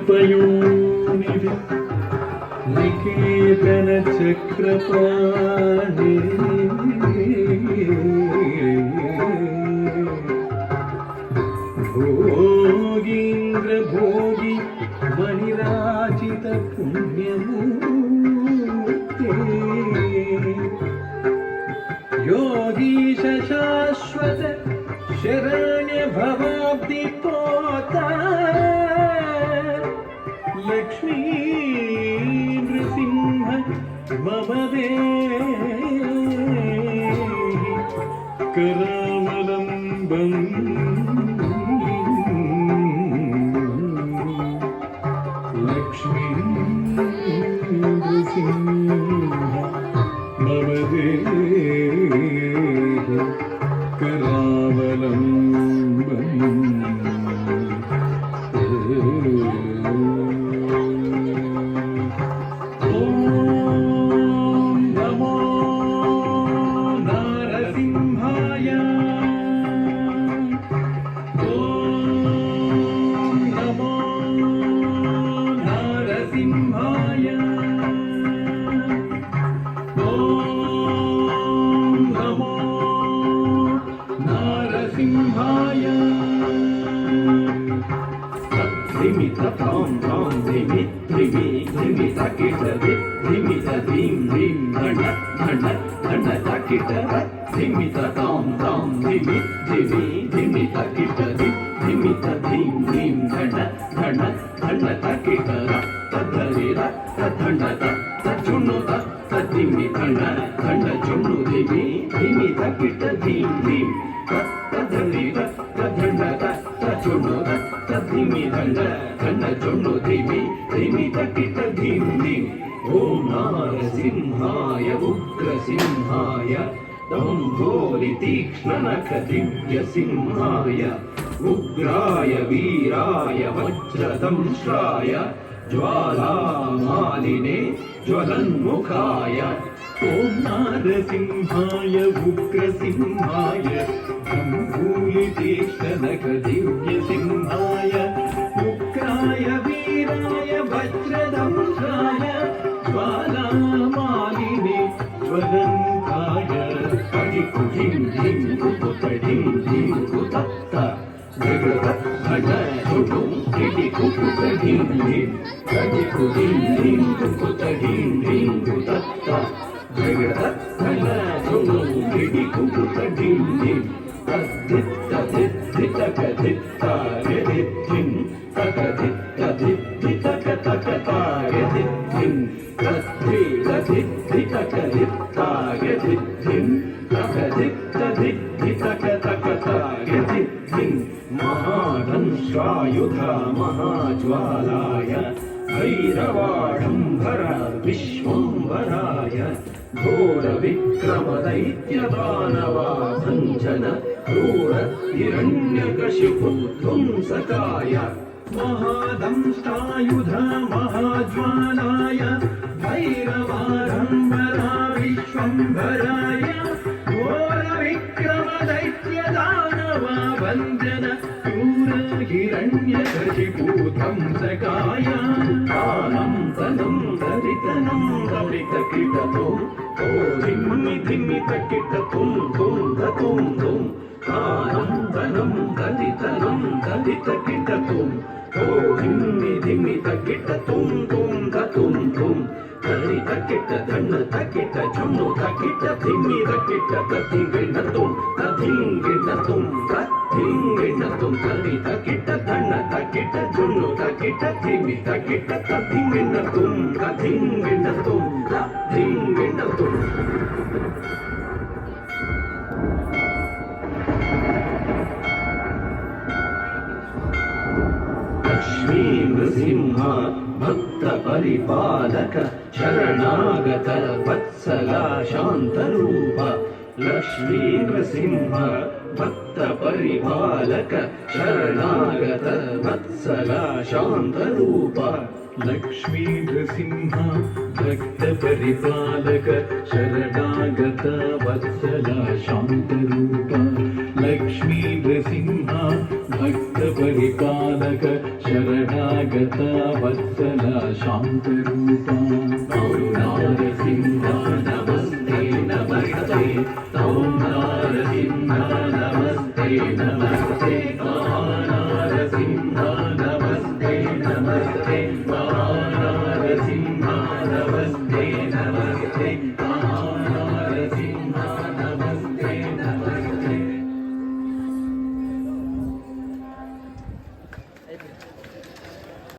कल्पयोनिधि निकेतन चक्रपाणि भोगीन्द्र भोगी मणिराजित पुण्यमूर्ते योगीश शाश्वत शरण्य भवाब्धि पोता लक्ष्मी नृसिंह मम देहि करावलम्बम् लक्ष्मी नृसिंह मम देहि करावलम्बम् ओम नारसिंहाय उग्रसिंहाय दम्भोलितीक्ष्णनख दिव्यसिंहाय उग्राय वीराय वज्रदंष्ट्राय ज्वालामालिने ज्वलन्मुखाय ओम नारसिंहाय उग्रसिंहाय दम्भोलितीक्ष्णनख दिव्यसिंहाय उग्राय वीराय वज्रदंष्ट्राय ज्वालामालिने ज्वलन्मुखाय धिं धिं कुत धिं धिं कुतत्त जगत घट झुटुं धिं कुत धिं धिं कजिकु धिं धिं कुत धिं धिं कुतत्त जगत घट झुटुं धिं कुत धिं धिं तद्धित्त धित्त कधित्त यदित्तिं तकधित्त धित्त कतकताय धित्तिं तद्धि तधित्ति तकधित्त यदित्तिं महादंष्ट्रायुध महाज्वालाय भैरवाडम्बर विश्वम्भराय घोरविक्रमदैत्यदानवाभञ्जन क्रूर हिरण्यकशिपुध्वंसकाय महादंष्ट्रायुध महाज्वालाय भैरवाडम्बरा विश्वम्भराय घोरविक्रमदैत्यदानवाभञ्जन क्रूर हिरण्यकशिपुध्वंसकाय तानं तनं दरितनं दरितकिटतुं ओ धिम्मि धिम्मि तकिटतुं तुं दतुं तुं तानं तनं दरितनं दरितकिटतुं ओ धिम्मि धिम्मि तकिटतुं तुं दतुं तुं तरि तकिट धन्न तकिट झुन्नु तकिट धिम्मि तकिट तथिंगिणतुं तथिंगिणतुं तथिंगिणतुं तरि तकिट धन्न तकिट झुन्नु तकिट धिम्मि तकिट तथिंगिणतुं तथिंगिणतुं तथिंगिणतुं लक्ष्मी नृसिंह भक्त परिपालक शरणागत वत्सला शान्तरूप लक्ष्मी नृसिंह भक्त परिपालक शरणागत वत्सला शान्तरूप लक्ष्मी नृसिंह भक्त परिपालक शरणागत वत्सल शान्तरूप लक्ष्मी नृसिंह भक्त परिपालक शरणागत वत्सल शान्तरूप नारसिंह नमस्ते नमस्ते ॐ नारसिंह नमस्ते नमस्ते नारसिंह नमस्ते नमस्ते नारसिंह नमस्ते नमस्ते